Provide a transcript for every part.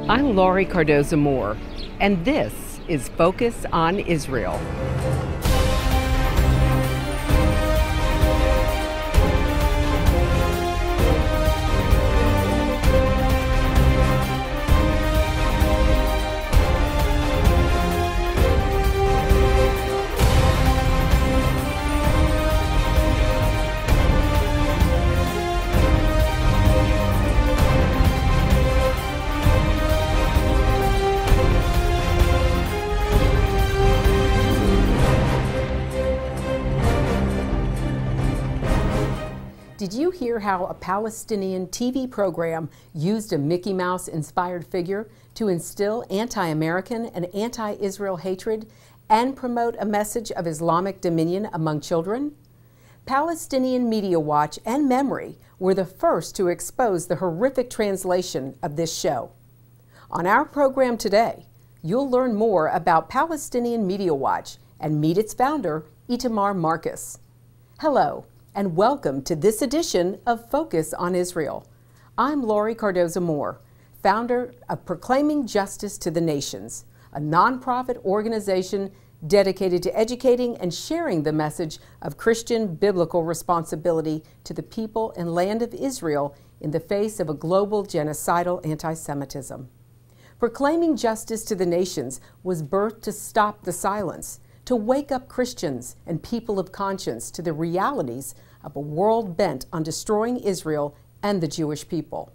I'm Laurie Cardoza-Moore, and this is Focus on Israel. Did you hear how a Palestinian TV program used a Mickey Mouse-inspired figure to instill anti-American and anti-Israel hatred and promote a message of Islamic dominion among children? Palestinian Media Watch and Memory were the first to expose the horrific translation of this show. On our program today, you'll learn more about Palestinian Media Watch and meet its founder, Itamar Marcus. Hello, and welcome to this edition of Focus on Israel. I'm Laurie Cardoza-Moore, founder of Proclaiming Justice to the Nations, a nonprofit organization dedicated to educating and sharing the message of Christian biblical responsibility to the people and land of Israel in the face of a global genocidal anti-Semitism. Proclaiming Justice to the Nations was birthed to stop the silence, to wake up Christians and people of conscience to the realities of a world bent on destroying Israel and the Jewish people.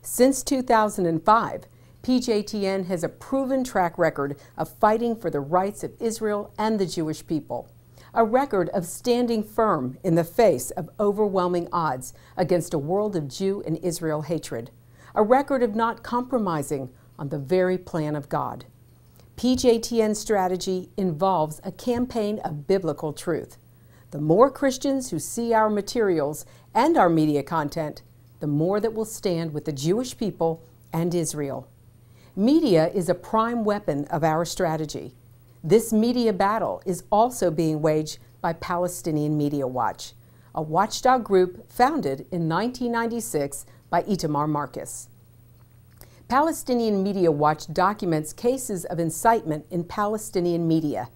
Since 2005, PJTN has a proven track record of fighting for the rights of Israel and the Jewish people, a record of standing firm in the face of overwhelming odds against a world of Jew and Israel hatred, a record of not compromising on the very plan of God. PJTN's strategy involves a campaign of biblical truth. The more Christians who see our materials and our media content, the more that will stand with the Jewish people and Israel. Media is a prime weapon of our strategy. This media battle is also being waged by Palestinian Media Watch, a watchdog group founded in 1996 by Itamar Marcus. Palestinian Media Watch documents cases of incitement in Palestinian media.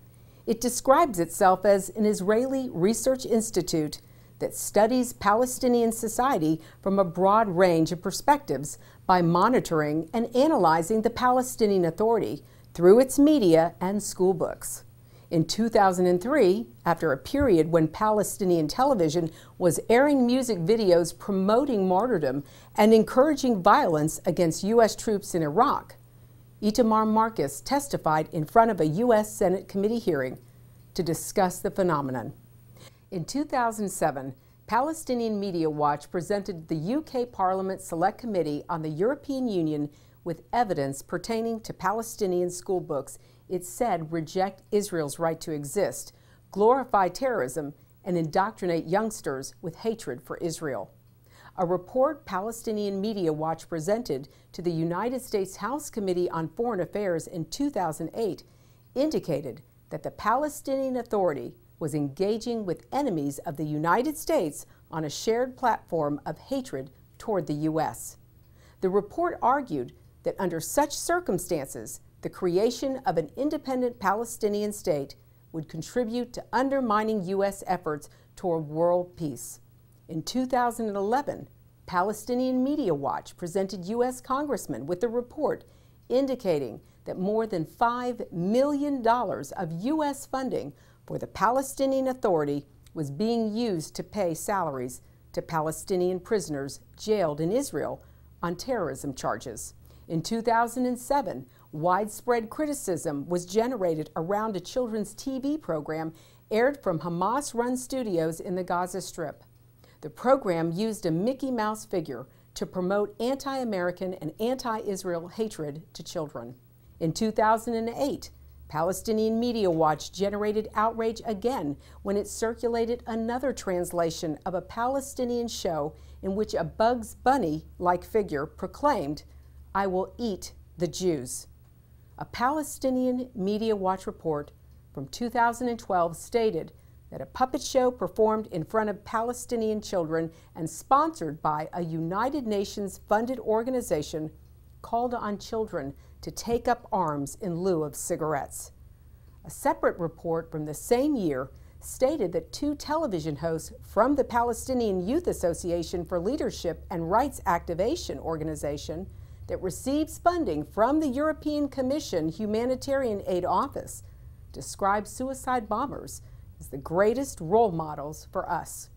It describes itself as an Israeli research institute that studies Palestinian society from a broad range of perspectives by monitoring and analyzing the Palestinian Authority through its media and school books. In 2003, after a period when Palestinian television was airing music videos promoting martyrdom and encouraging violence against U.S. troops in Iraq, Itamar Marcus testified in front of a U.S. Senate committee hearing to discuss the phenomenon. In 2007, Palestinian Media Watch presented the UK Parliament Select Committee on the European Union with evidence pertaining to Palestinian school books it said reject Israel's right to exist, glorify terrorism, and indoctrinate youngsters with hatred for Israel. A report Palestinian Media Watch presented to the United States House Committee on Foreign Affairs in 2008 indicated that the Palestinian Authority was engaging with enemies of the United States on a shared platform of hatred toward the U.S. The report argued that under such circumstances, the creation of an independent Palestinian state would contribute to undermining U.S. efforts toward world peace. In 2011, Palestinian Media Watch presented U.S. congressmen with a report indicating that more than $5 million of U.S. funding for the Palestinian Authority was being used to pay salaries to Palestinian prisoners jailed in Israel on terrorism charges. In 2007, widespread criticism was generated around a children's TV program aired from Hamas-run studios in the Gaza Strip. The program used a Mickey Mouse figure to promote anti-American and anti-Israel hatred to children. In 2008, Palestinian Media Watch generated outrage again when it circulated another translation of a Palestinian show in which a Bugs Bunny-like figure proclaimed, "I will eat the Jews." A Palestinian Media Watch report from 2012 stated that a puppet show performed in front of Palestinian children and sponsored by a United Nations-funded organization called on children to take up arms in lieu of cigarettes. A separate report from the same year stated that 2 television hosts from the Palestinian Youth Association for Leadership and Rights Activation organization that receives funding from the European Commission Humanitarian Aid Office described suicide bombers as the greatest role models for us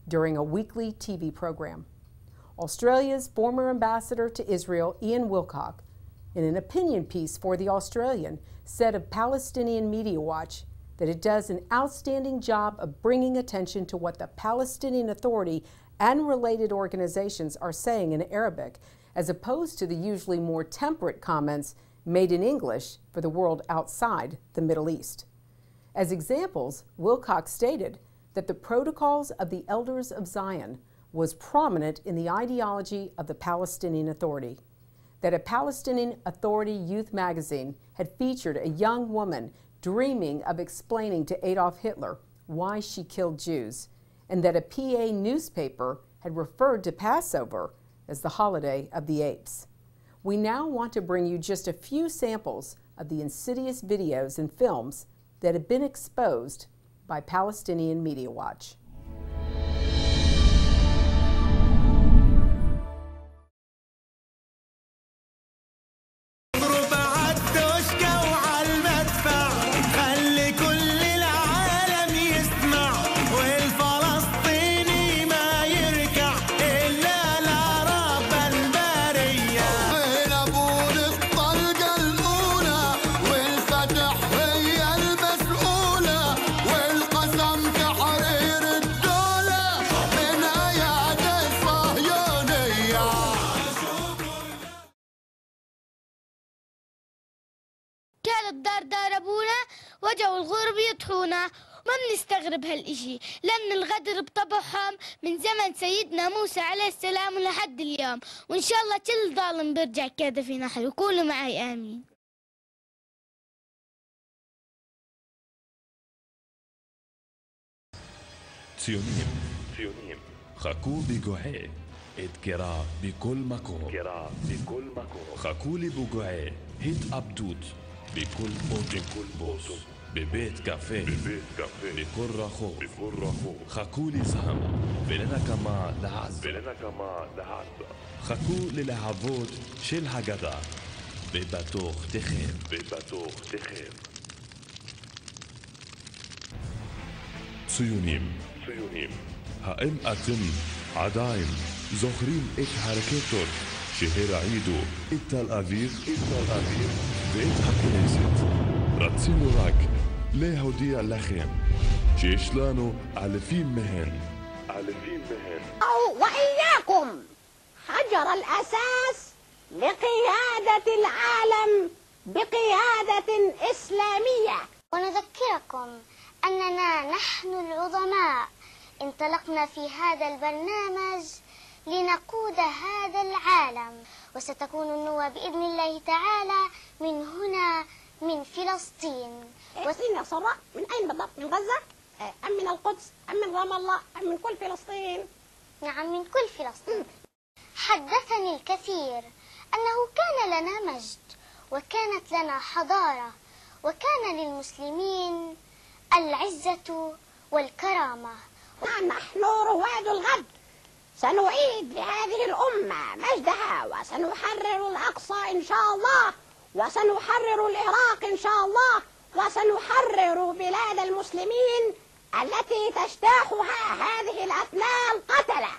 during a weekly TV program. Australia's former ambassador to Israel, Ian Wilcock, in an opinion piece for The Australian, said of Palestinian Media Watch that it does an outstanding job of bringing attention to what the Palestinian Authority and related organizations are saying in Arabic, as opposed to the usually more temperate comments made in English for the world outside the Middle East. As examples, Wilcock stated that the Protocols of the Elders of Zion was prominent in the ideology of the Palestinian Authority, that a Palestinian Authority youth magazine had featured a young woman dreaming of explaining to Adolf Hitler why she killed Jews, and that a PA newspaper had referred to Passover as the holiday of the apes. We now want to bring you just a few samples of the insidious videos and films that have been exposed by Palestinian Media Watch. الدار ابونا وجوا الغرب يطحونا، ما بنستغرب هالاشي لان الغدر بطبعهم من زمن سيدنا موسى عليه السلام لحد اليوم، وان شاء الله كل ظالم بيرجع كذا في نحر. وقولوا معي امين. ציונים חכו בגועה את קרה בכל מקום, חכו לבגועה התאבדות בכל אוטובוס, בבית קפה, בכל רחוב, חכו לזעם ולנקמה לעזה, חכו ללהבות של הגדה בבטוחתכם. ציונים, האם אתם עדיין זוכרים את הרקטות שהרעידו את תל אביב ואת הכנסת? רצינו רק להודיע לכם שיש לנו אלפים מהן. وإياكم حجر الأساس لقيادة العالم بقيادة إسلامية. ونذكركم أننا نحن العظماء انطلقنا في هذا البرنامج لنقود هذا العالم، وستكون النوى بإذن الله تعالى من هنا من فلسطين. فلسطين يا سراء من أين بالضبط؟ من غزة؟ أم من القدس؟ أم من رام الله؟ أم من كل فلسطين؟ نعم من كل فلسطين. حدثني الكثير أنه كان لنا مجد وكانت لنا حضارة وكان للمسلمين العزة والكرامة. نحن رواد الغد سنعيد لهذه الأمة مجدها، وسنحرر الأقصى إن شاء الله، وسنحرر العراق إن شاء الله، وسنحرر بلاد المسلمين التي تجتاحها هذه الأثناء القتلة.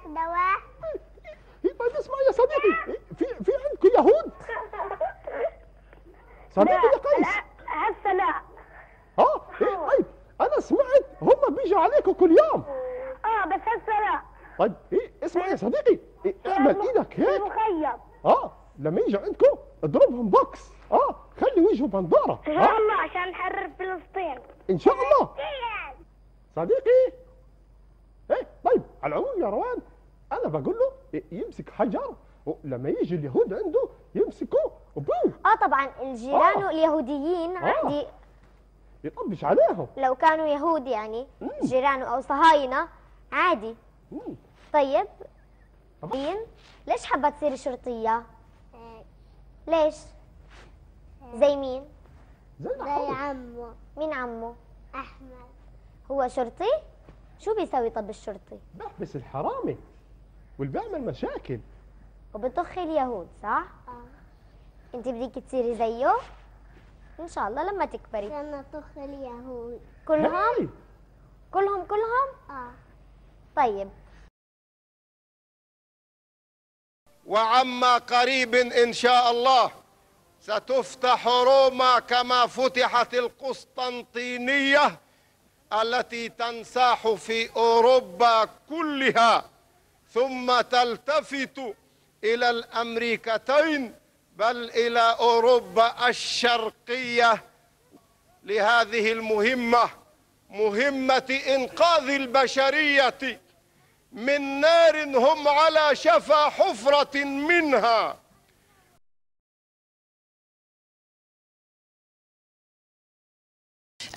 دواء اسمع يا صديقي، في عندكم يهود؟ صديقي يا قيس. هسه لا. طيب انا سمعت هم بيجوا عليكم كل يوم. بس هسه لا. طيب اسمع يا صديقي، اعمل ايدك هيك. مخيط. لما يجوا عندكم اضربهم بوكس. خلي وجهه بنضاره. ان شاء الله عشان نحرر فلسطين. ان شاء الله. صديقي. طيب على العموم يا روان، انا بقول له يمسك حجر، ولما يجي اليهود عنده يمسكوه وبوم. طبعا الجيران اليهوديين عادي يطبش عليهم لو كانوا يهود، يعني جيرانه او صهاينه عادي. طيب ليش حابة تصيري شرطية؟ ليش؟ زي مين؟ زي عمو. مين عمو؟ أحمد. هو شرطي؟ شو بيسوي طب الشرطي؟ بحبس الحرامي واللي بيعمل مشاكل وبطخ اليهود صح؟ انت بدك تصيري زيه؟ ان شاء الله لما تكبري. لما طخ اليهود. كلهم؟ كلهم؟ طيب. وعما قريب إن شاء الله ستفتح روما كما فتحت القسطنطينية التي تنساح في أوروبا كلها، ثم تلتفت إلى الأمريكتين بل إلى أوروبا الشرقية لهذه المهمة، مهمة إنقاذ البشرية من نار هم على شفا حفرة منها.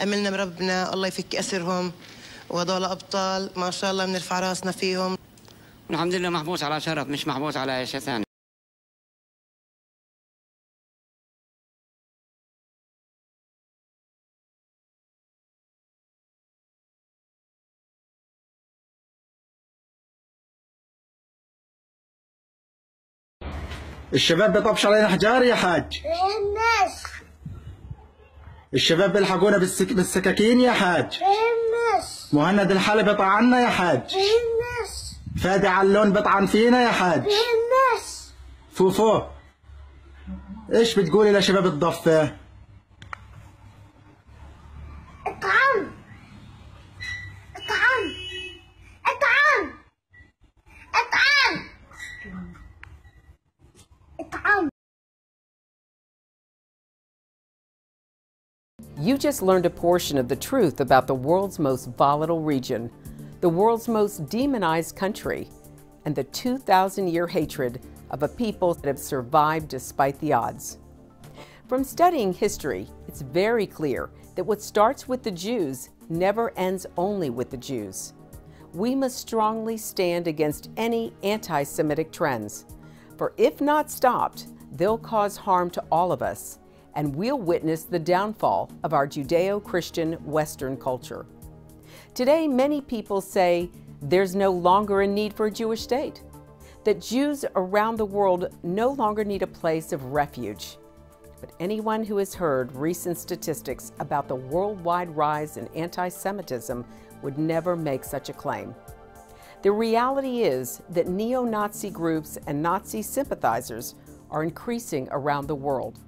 أملنا من ربنا الله يفك أسرهم، وهذول أبطال ما شاء الله بنرفع راسنا فيهم. الحمد لله محبوس على شرف، مش محبوس على شيء ثاني. الشباب بيطبش علينا حجار يا حاج. الناس. الشباب بيلحقونا بالسكاكين يا حاج. الناس. مهند الحلب بيطعنا يا حاج. الناس. فادي علون بيطعن فينا يا حاج. الناس. فوفو ايش بتقولي لشباب الضفة؟ اطعم. اطعم. اطعم. اطعم. اطعم. You just learned a portion of the truth about the world's most volatile region, the world's most demonized country, and the 2,000-year hatred of a people that have survived despite the odds. From studying history, it's very clear that what starts with the Jews never ends only with the Jews. We must strongly stand against any anti-Semitic trends, for if not stopped, they'll cause harm to all of us, and we'll witness the downfall of our Judeo-Christian Western culture. Today, many people say there's no longer a need for a Jewish state, that Jews around the world no longer need a place of refuge. But anyone who has heard recent statistics about the worldwide rise in anti-Semitism would never make such a claim. The reality is that neo-Nazi groups and Nazi sympathizers are increasing around the world.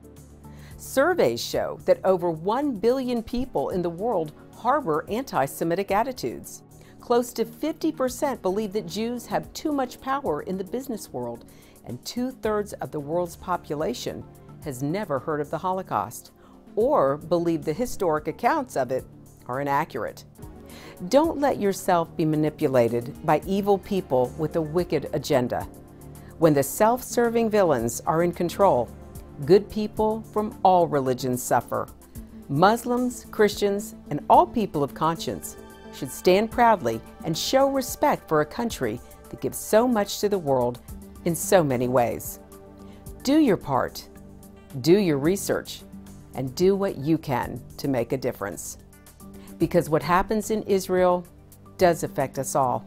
Surveys show that over 1 billion people in the world harbor anti-Semitic attitudes. Close to 50% believe that Jews have too much power in the business world, and 2/3 of the world's population has never heard of the Holocaust or believe the historic accounts of it are inaccurate. Don't let yourself be manipulated by evil people with a wicked agenda. When the self-serving villains are in control, good people from all religions suffer. Muslims, Christians, and all people of conscience should stand proudly and show respect for a country that gives so much to the world in so many ways. Do your part, do your research, and do what you can to make a difference. Because what happens in Israel does affect us all.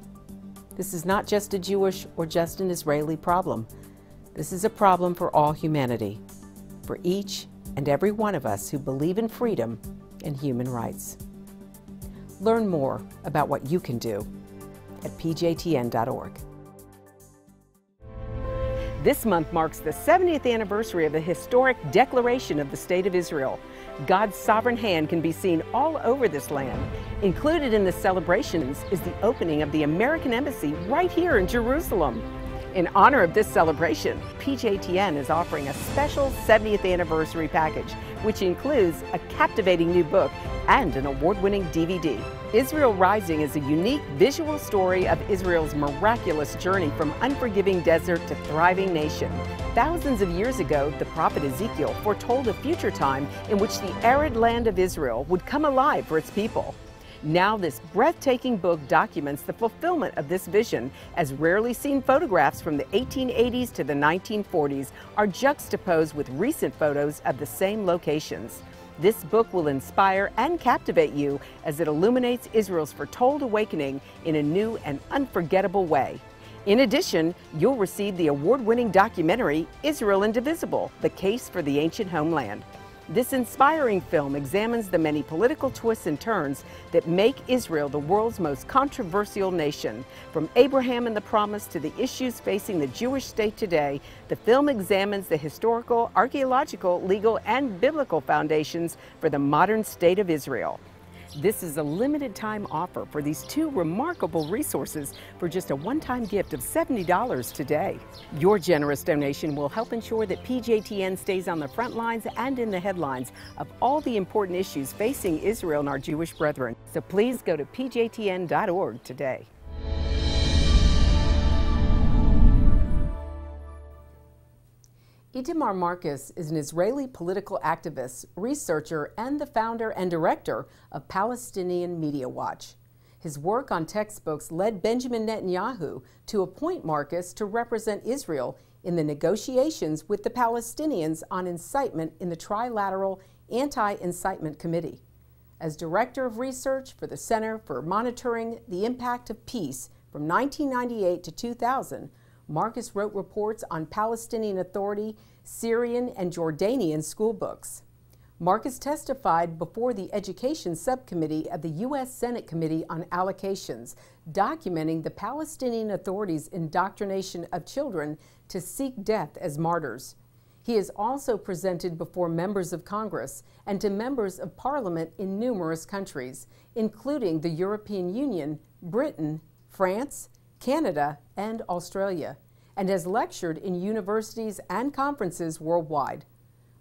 This is not just a Jewish or just an Israeli problem. This is a problem for all humanity, for each and every one of us who believe in freedom and human rights. Learn more about what you can do at pjtn.org. This month marks the 70th anniversary of the historic Declaration of the State of Israel. God's sovereign hand can be seen all over this land. Included in the celebrations is the opening of the American Embassy right here in Jerusalem. In honor of this celebration, PJTN is offering a special 70th anniversary package, which includes a captivating new book and an award-winning DVD. Israel Rising is a unique visual story of Israel's miraculous journey from unforgiving desert to thriving nation. Thousands of years ago, the prophet Ezekiel foretold a future time in which the arid land of Israel would come alive for its people. Now this breathtaking book documents the fulfillment of this vision, as rarely seen photographs from the 1880s to the 1940s are juxtaposed with recent photos of the same locations. This book will inspire and captivate you as it illuminates Israel's foretold awakening in a new and unforgettable way. In addition, you'll receive the award-winning documentary, Israel Indivisible: The Case for the Ancient Homeland. This inspiring film examines the many political twists and turns that make Israel the world's most controversial nation. From Abraham and the Promise to the issues facing the Jewish state today, the film examines the historical, archaeological, legal, and biblical foundations for the modern state of Israel. This is a limited time offer for these two remarkable resources for just a one-time gift of $70 today. Your generous donation will help ensure that PJTN stays on the front lines and in the headlines of all the important issues facing Israel and our Jewish brethren. So please go to pjtn.org today. Itamar Marcus is an Israeli political activist, researcher, and the founder and director of Palestinian Media Watch. His work on textbooks led Benjamin Netanyahu to appoint Marcus to represent Israel in the negotiations with the Palestinians on incitement in the Trilateral Anti-Incitement Committee. As director of research for the Center for Monitoring the Impact of Peace from 1998 to 2000, Marcus wrote reports on Palestinian Authority, Syrian, and Jordanian school books. Marcus testified before the Education Subcommittee of the U.S. Senate Committee on Allocations, documenting the Palestinian Authority's indoctrination of children to seek death as martyrs. He is also presented before members of Congress and to members of Parliament in numerous countries, including the European Union, Britain, France, Canada, and Australia, and has lectured in universities and conferences worldwide.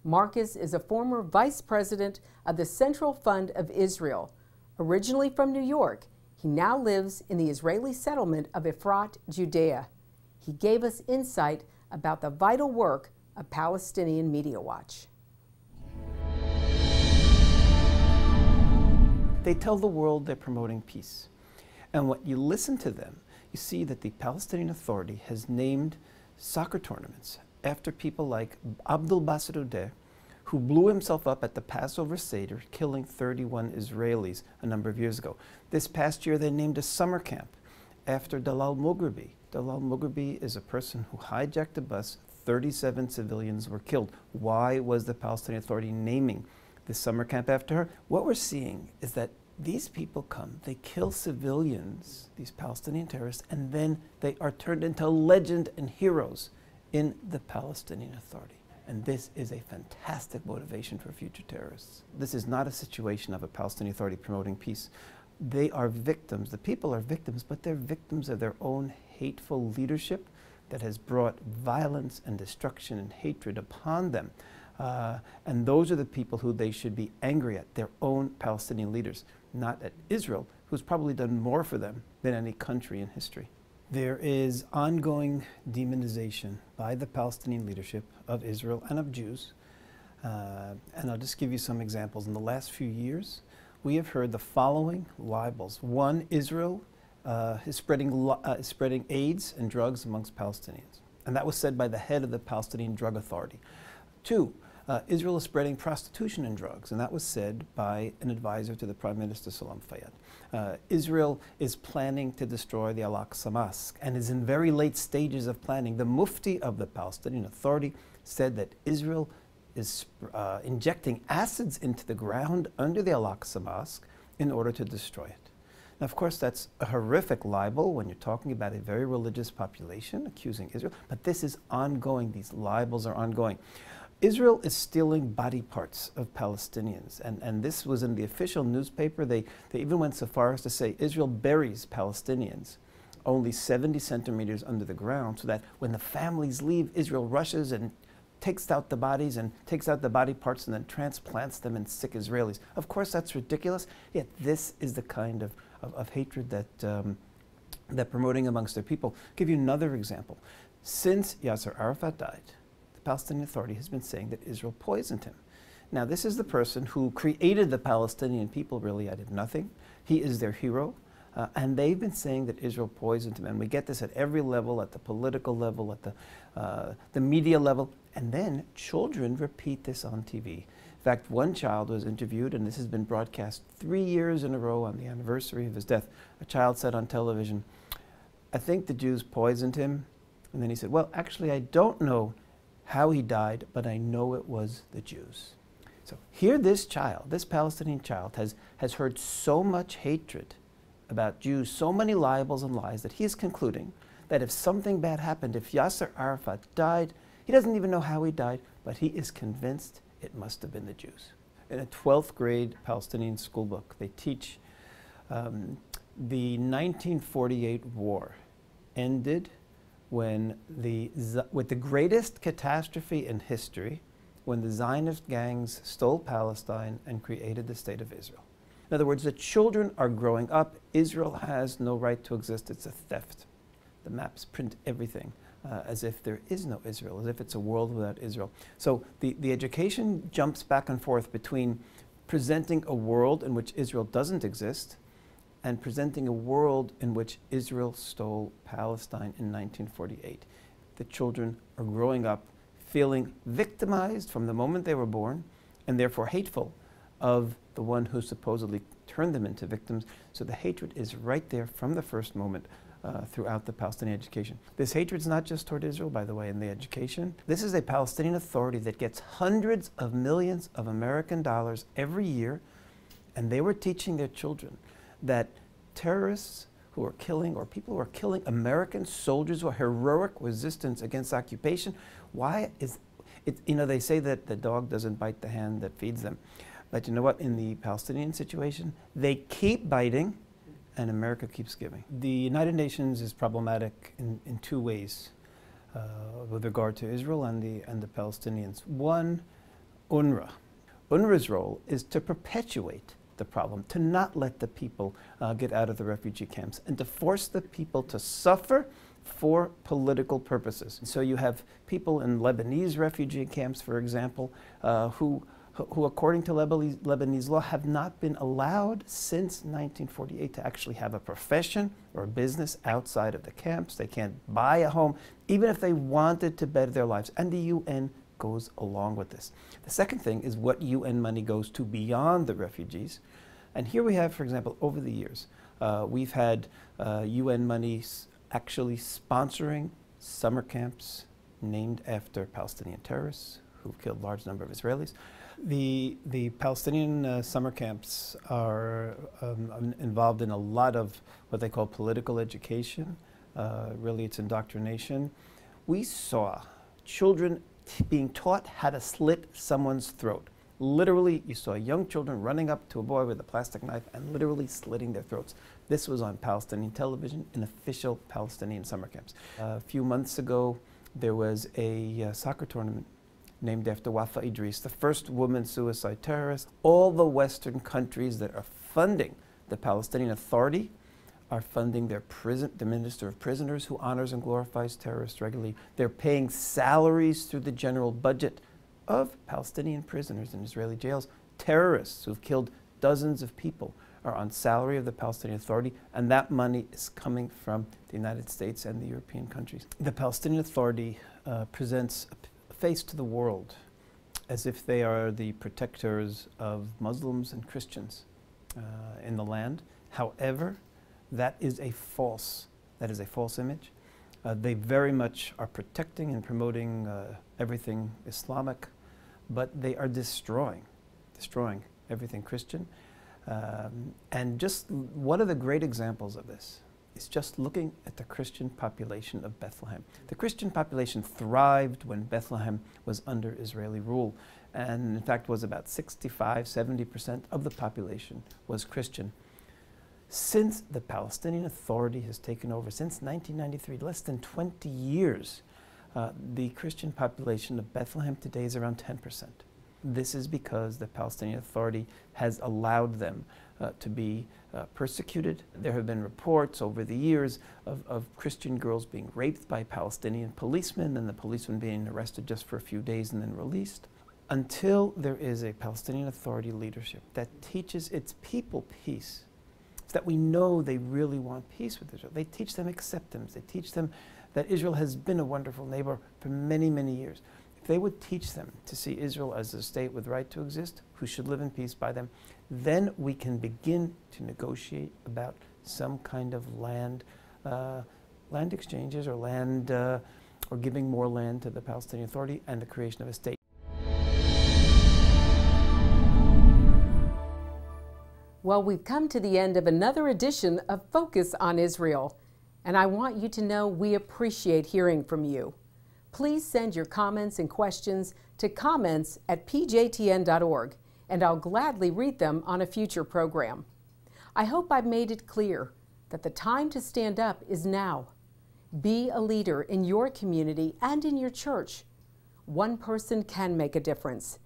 Marcus is a former vice president of the Central Fund of Israel. Originally from New York, he now lives in the Israeli settlement of Efrat, Judea. He gave us insight about the vital work of Palestinian Media Watch. They tell the world they're promoting peace. And when you listen to them, you see that the Palestinian Authority has named soccer tournaments after people like Abdul Basit Odeh, who blew himself up at the Passover Seder, killing 31 Israelis a number of years ago. This past year, they named a summer camp after Dalal Mughrabi. Dalal Mughrabi is a person who hijacked a bus. 37 civilians were killed. Why was the Palestinian Authority naming this summer camp after her? What we're seeing is that these people come, they kill civilians, these Palestinian terrorists, and then they are turned into legend and heroes in the Palestinian Authority. And this is a fantastic motivation for future terrorists. This is not a situation of a Palestinian Authority promoting peace. They are victims, the people are victims, but they're victims of their own hateful leadership that has brought violence and destruction and hatred upon them. And those are the people who they should be angry at, their own Palestinian leaders, not at Israel, who's probably done more for them than any country in history. There is ongoing demonization by the Palestinian leadership of Israel and of Jews. And I'll just give you some examples. In the last few years, we have heard the following libels. One, Israel is spreading AIDS and drugs amongst Palestinians. And that was said by the head of the Palestinian Drug Authority. Two, Israel is spreading prostitution and drugs, and that was said by an advisor to the Prime Minister Salam Fayyad. Israel is planning to destroy the Al-Aqsa Mosque and is in very late stages of planning. The Mufti of the Palestinian Authority said that Israel is injecting acids into the ground under the Al-Aqsa Mosque in order to destroy it. Now, of course, that's a horrific libel when you're talking about a very religious population accusing Israel, but this is ongoing. These libels are ongoing. Israel is stealing body parts of Palestinians, and this was in the official newspaper. They even went so far as to say Israel buries Palestinians only 70 centimeters under the ground, so that when the families leave, Israel rushes and takes out the bodies and takes out the body parts and then transplants them in sick Israelis. Of course, that's ridiculous, yet this is the kind of hatred that they're promoting amongst their people. I'll give you another example. Since Yasser Arafat died, the Palestinian Authority has been saying that Israel poisoned him. Now, this is the person who created the Palestinian people really out of nothing. He is their hero. And they've been saying that Israel poisoned him. And we get this at every level, at the political level, at the media level. And then children repeat this on TV. In fact, one child was interviewed, and this has been broadcast 3 years in a row on the anniversary of his death. A child said on television, "I think the Jews poisoned him." And then he said, "Well, actually, I don't know how he died, but I know it was the Jews." So here this child, this Palestinian child, has heard so much hatred about Jews, so many libels and lies, that he is concluding that if something bad happened, if Yasser Arafat died, he doesn't even know how he died, but he is convinced it must have been the Jews. In a 12th grade Palestinian school book, they teach the 1948 war ended when with the greatest catastrophe in history, when the Zionist gangs stole Palestine and created the State of Israel. In other words, the children are growing up. Israel has no right to exist. It's a theft. The maps print everything as if there is no Israel, as if it's a world without Israel. So the education jumps back and forth between presenting a world in which Israel doesn't exist and presenting a world in which Israel stole Palestine in 1948. The children are growing up feeling victimized from the moment they were born, and therefore hateful of the one who supposedly turned them into victims. So the hatred is right there from the first moment throughout the Palestinian education. This hatred is not just toward Israel, by the way, in the education. This is a Palestinian Authority that gets hundreds of millions of American dollars every year, and they were teaching their children that terrorists who are killing, or people who are killing American soldiers who are heroic resistance against occupation, why is it, you know, they say that the dog doesn't bite the hand that feeds them. But you know what? In the Palestinian situation, they keep biting and America keeps giving. The United Nations is problematic in two ways with regard to Israel and the Palestinians. One, UNRWA. UNRWA's role is to perpetuate the problem, to not let the people get out of the refugee camps, and to force the people to suffer for political purposes. So you have people in Lebanese refugee camps, for example, who according to Lebanese law have not been allowed since 1948 to actually have a profession or a business outside of the camps. They can't buy a home, even if they wanted to better their lives. And the UN goes along with this. The second thing is what UN money goes to beyond the refugees. And here we have, for example, over the years, we've had UN money actually sponsoring summer camps named after Palestinian terrorists who've killed a large number of Israelis. The Palestinian summer camps are involved in a lot of what they call political education. Really, it's indoctrination. We saw children being taught how to slit someone's throat. Literally, you saw young children running up to a boy with a plastic knife and literally slitting their throats. This was on Palestinian television in official Palestinian summer camps. A few months ago, there was a soccer tournament named after Wafa Idris, the first woman suicide terrorist. All the Western countries that are funding the Palestinian Authority are funding their the Minister of Prisoners, who honors and glorifies terrorists regularly. They're paying salaries through the general budget of Palestinian prisoners in Israeli jails. Terrorists who've killed dozens of people are on salary of the Palestinian Authority, and that money is coming from the United States and the European countries. The Palestinian Authority presents a face to the world as if they are the protectors of Muslims and Christians in the land. However, that is a false image. They very much are protecting and promoting everything Islamic, but they are destroying everything Christian. And just one of the great examples of this is just looking at the Christian population of Bethlehem. The Christian population thrived when Bethlehem was under Israeli rule, and in fact was about 65–70% of the population was Christian. Since the Palestinian Authority has taken over, since 1993, less than 20 years, the Christian population of Bethlehem today is around 10%. This is because the Palestinian Authority has allowed them to be persecuted. There have been reports over the years of Christian girls being raped by Palestinian policemen, and the policemen being arrested just for a few days and then released. Until there is a Palestinian Authority leadership that teaches its people peace, so that we know they really want peace with Israel. They teach them acceptance. They teach them that Israel has been a wonderful neighbor for many, many years. If they would teach them to see Israel as a state with right to exist, who should live in peace by them, then we can begin to negotiate about some kind of land exchanges or or giving more land to the Palestinian Authority and the creation of a state. Well, we've come to the end of another edition of Focus on Israel, and I want you to know we appreciate hearing from you. Please send your comments and questions to comments@pjtn.org, and I'll gladly read them on a future program. I hope I've made it clear that the time to stand up is now. Be a leader in your community and in your church. One person can make a difference.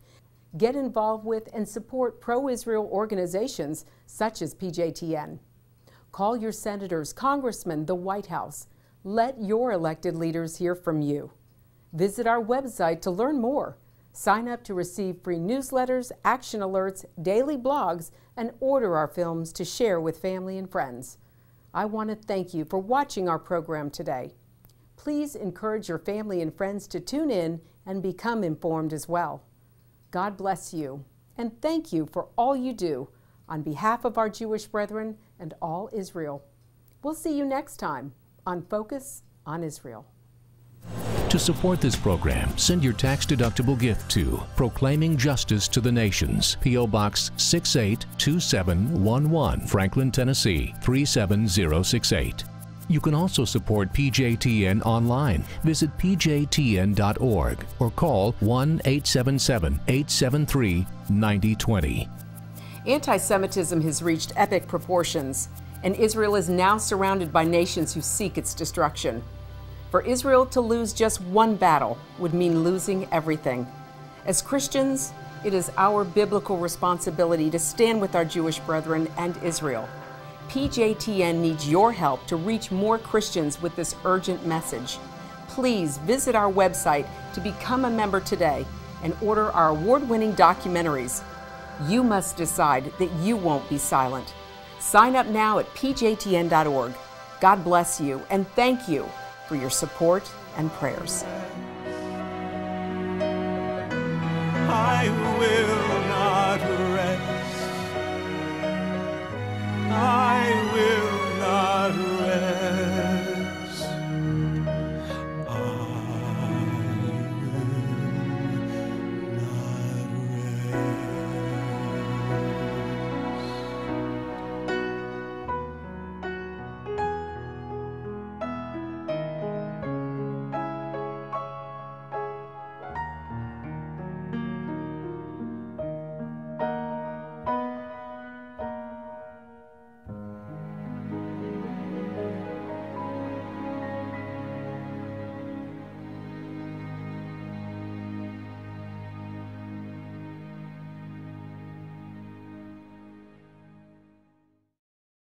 Get involved with and support pro-Israel organizations such as PJTN. Call your senators, congressmen, the White House. Let your elected leaders hear from you. Visit our website to learn more. Sign up to receive free newsletters, action alerts, daily blogs, and order our films to share with family and friends. I want to thank you for watching our program today. Please encourage your family and friends to tune in and become informed as well. God bless you, and thank you for all you do on behalf of our Jewish brethren and all Israel. We'll see you next time on Focus on Israel. To support this program, send your tax-deductible gift to Proclaiming Justice to the Nations, P.O. Box 682711, Franklin, Tennessee 37068. You can also support PJTN online. Visit pjtn.org or call 1-877-873-9020. Anti-Semitism has reached epic proportions, and Israel is now surrounded by nations who seek its destruction. For Israel to lose just one battle would mean losing everything. As Christians, it is our biblical responsibility to stand with our Jewish brethren and Israel. PJTN needs your help to reach more Christians with this urgent message. Please visit our website to become a member today and order our award-winning documentaries. You must decide that you won't be silent. Sign up now at pjtn.org. God bless you, and thank you for your support and prayers. I will